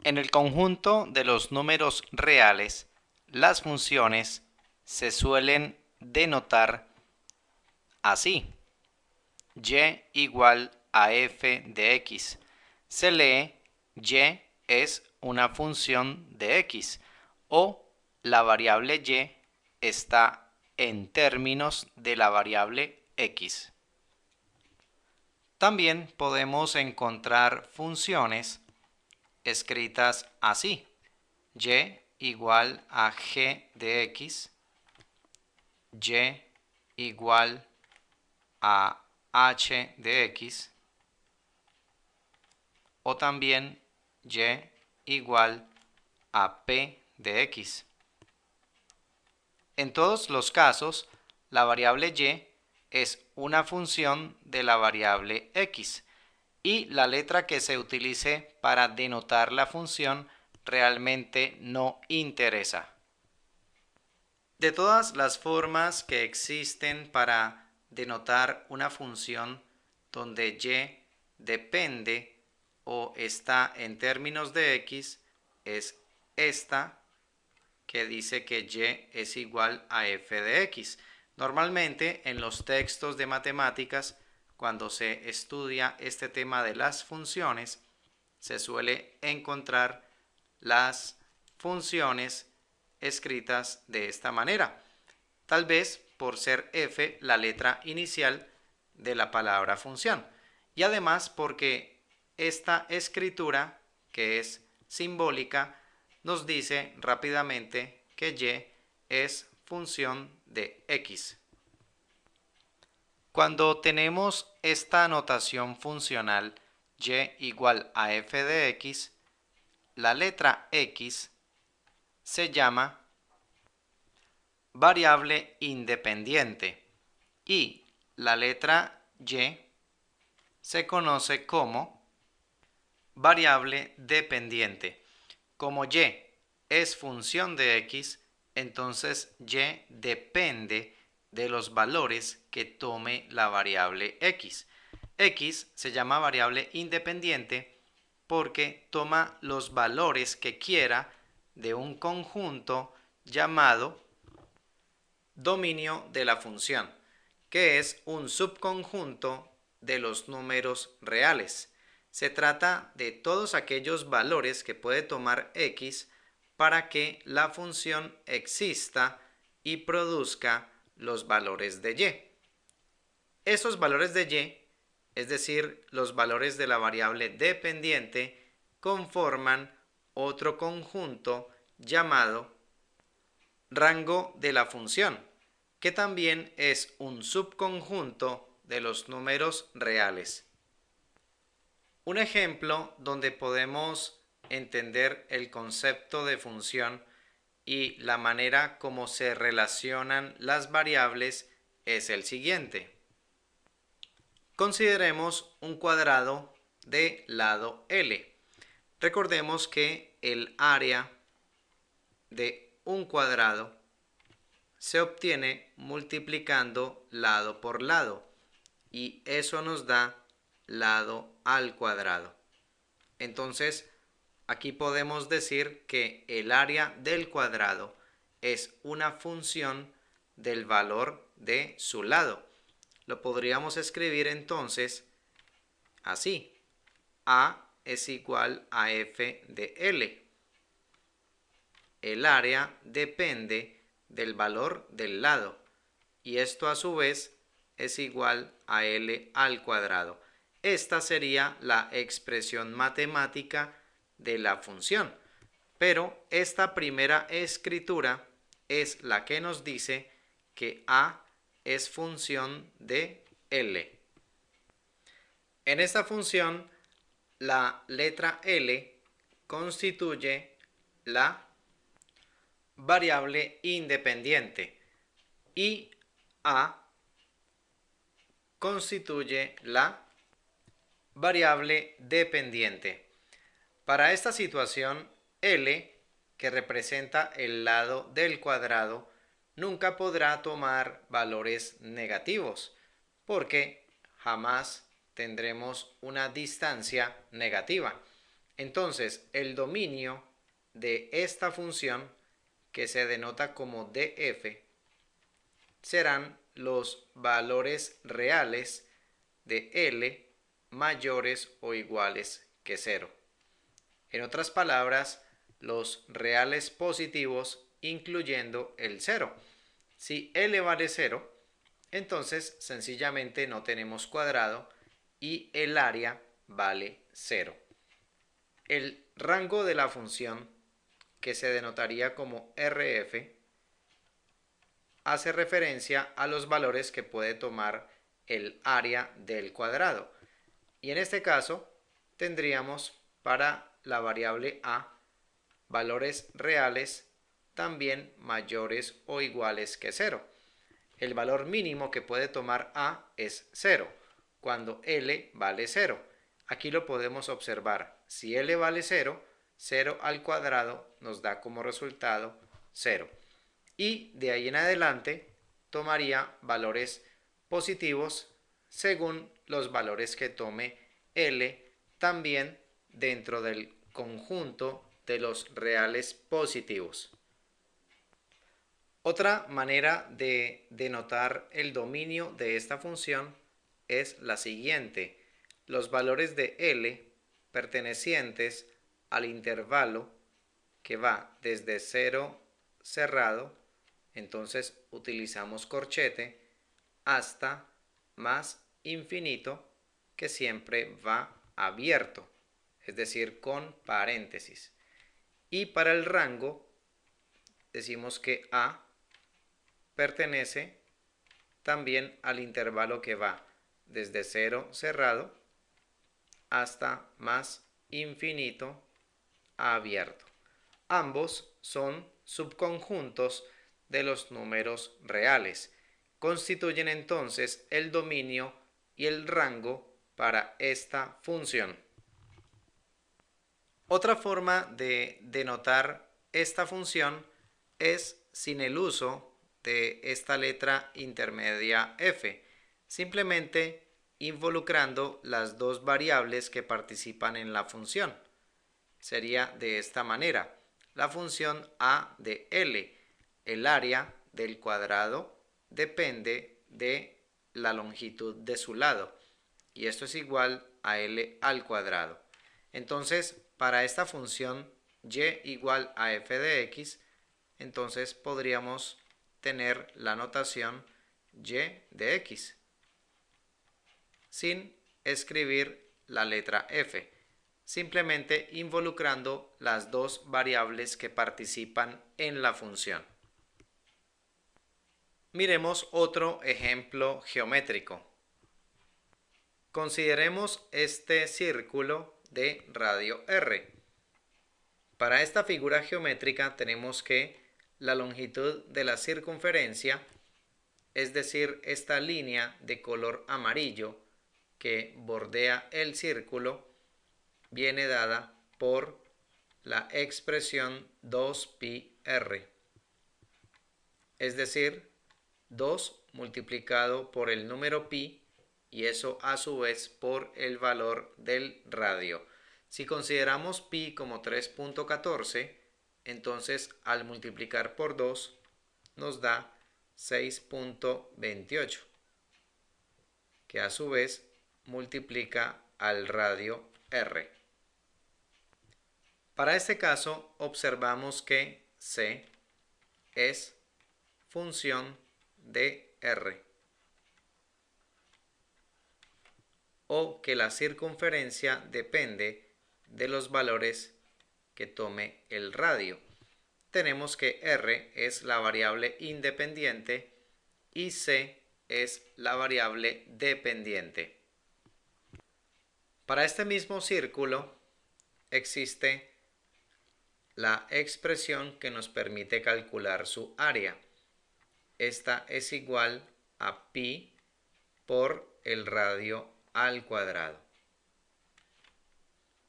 En el conjunto de los números reales, las funciones se suelen denotar así: y igual a f de x. Se lee y es una función de x o la variable y está en términos de la variable x. También podemos encontrar funciones escritas así: y igual a g de x, y igual a h de x, o también y igual a p de x. En todos los casos, la variable y es una función de la variable x y la letra que se utilice para denotar la función realmente no interesa. De todas las formas que existen para denotar una función donde y depende o está en términos de x, es esta que dice que y es igual a f de x. Normalmente en los textos de matemáticas, cuando se estudia este tema de las funciones, se suele encontrar las funciones escritas de esta manera, tal vez por ser f la letra inicial de la palabra función, y además porque esta escritura, que es simbólica, nos dice rápidamente que y es función de x. Cuando tenemos esta notación funcional y igual a f de x, la letra x se llama variable independiente y la letra y se conoce como variable dependiente. Como y es función de x, entonces y depende de los valores que tome la variable x. X se llama variable independiente porque toma los valores que quiera de un conjunto llamado dominio de la función, que es un subconjunto de los números reales. Se trata de todos aquellos valores que puede tomar x para que la función exista y produzca los valores de y. Esos valores de y, es decir, los valores de la variable dependiente, conforman otro conjunto llamado rango de la función, que también es un subconjunto de los números reales. Un ejemplo donde podemos entender el concepto de función y la manera como se relacionan las variables es el siguiente. Consideremos un cuadrado de lado L. Recordemos que el área de un cuadrado se obtiene multiplicando lado por lado y eso nos da lado al cuadrado. Entonces, aquí podemos decir que el área del cuadrado es una función del valor de su lado. Lo podríamos escribir entonces así: A es igual a f de L. El área depende del valor del lado y esto a su vez es igual a L al cuadrado. Esta sería la expresión matemática de la función, pero esta primera escritura es la que nos dice que A es función de L. En esta función, la letra L constituye la variable independiente y A constituye la variable dependiente. Para esta situación, L, que representa el lado del cuadrado, nunca podrá tomar valores negativos, porque jamás tendremos una distancia negativa. Entonces, el dominio de esta función, que se denota como df, serán los valores reales de L mayores o iguales que 0. En otras palabras, los reales positivos incluyendo el 0. Si L vale 0, entonces sencillamente no tenemos cuadrado y el área vale 0. El rango de la función, que se denotaría como RF, hace referencia a los valores que puede tomar el área del cuadrado. Y en este caso tendríamos para la variable a valores reales también mayores o iguales que 0. El valor mínimo que puede tomar a es 0, cuando L vale 0. Aquí lo podemos observar. Si L vale 0, 0 al cuadrado nos da como resultado 0. Y de ahí en adelante tomaría valores positivos según los valores que tome L también dentro del conjunto de los reales positivos. Otra manera de denotar el dominio de esta función es la siguiente. Los valores de L pertenecientes al intervalo que va desde 0 cerrado, entonces utilizamos corchete, hasta más infinito, que siempre va abierto, es decir, con paréntesis. Y para el rango decimos que A pertenece también al intervalo que va desde 0 cerrado hasta más infinito abierto. Ambos son subconjuntos de los números reales. Constituyen entonces el dominio y el rango para esta función. Otra forma de denotar esta función es sin el uso de esta letra intermedia f, simplemente involucrando las dos variables que participan en la función. Sería de esta manera. La función a de L, el área del cuadrado depende de la longitud de su lado, y esto es igual a L al cuadrado. Entonces, para esta función y igual a f de x, entonces podríamos tener la notación y de x, sin escribir la letra f, simplemente involucrando las dos variables que participan en la función. Miremos otro ejemplo geométrico. Consideremos este círculo de radio r. Para esta figura geométrica tenemos que la longitud de la circunferencia, es decir, esta línea de color amarillo que bordea el círculo, viene dada por la expresión 2πr, es decir, 2 multiplicado por el número pi, y eso a su vez por el valor del radio. Si consideramos pi como 3.14, entonces al multiplicar por 2 nos da 6.28, que a su vez multiplica al radio r. Para este caso observamos que c es función de r, o que la circunferencia depende de los valores que tome el radio. Tenemos que r es la variable independiente y c es la variable dependiente. Para este mismo círculo existe la expresión que nos permite calcular su área. Esta es igual a pi por el radio al cuadrado.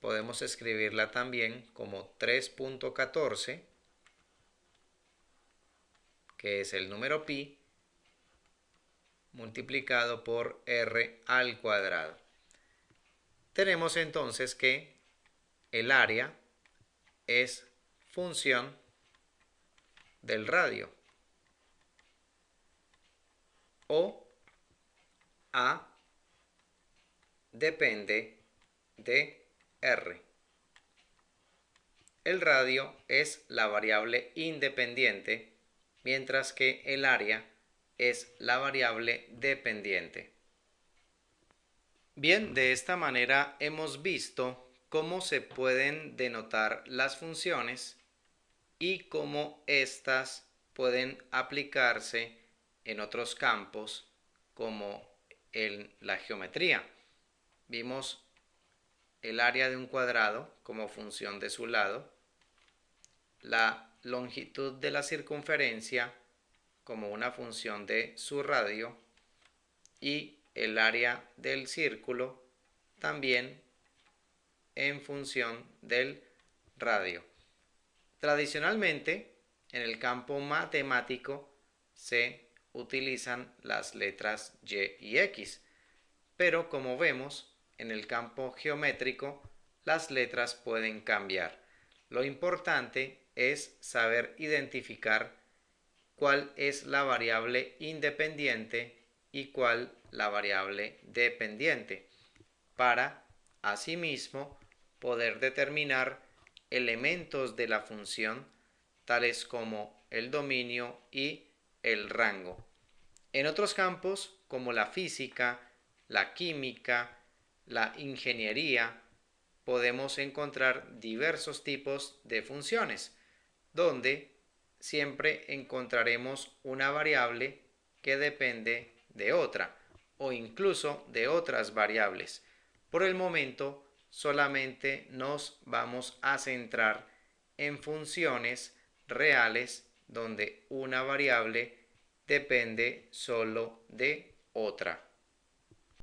Podemos escribirla también como 3.14, que es el número pi, multiplicado por r al cuadrado. Tenemos entonces que el área es función del radio o A depende de R. El radio es la variable independiente, mientras que el área es la variable dependiente. Bien, de esta manera hemos visto cómo se pueden denotar las funciones y cómo éstas pueden aplicarse en otros campos como en la geometría. Vimos el área de un cuadrado como función de su lado, la longitud de la circunferencia como una función de su radio y el área del círculo también en función del radio. Tradicionalmente, en el campo matemático se utilizan las letras Y y X, pero como vemos, en el campo geométrico las letras pueden cambiar. Lo importante es saber identificar cuál es la variable independiente y cuál la variable dependiente, para asimismo poder determinar elementos de la función tales como el dominio y el rango. En otros campos como la física, la química, la ingeniería, podemos encontrar diversos tipos de funciones, donde siempre encontraremos una variable que depende de otra o incluso de otras variables. Por el momento, solamente nos vamos a centrar en funciones reales donde una variable depende solo de otra.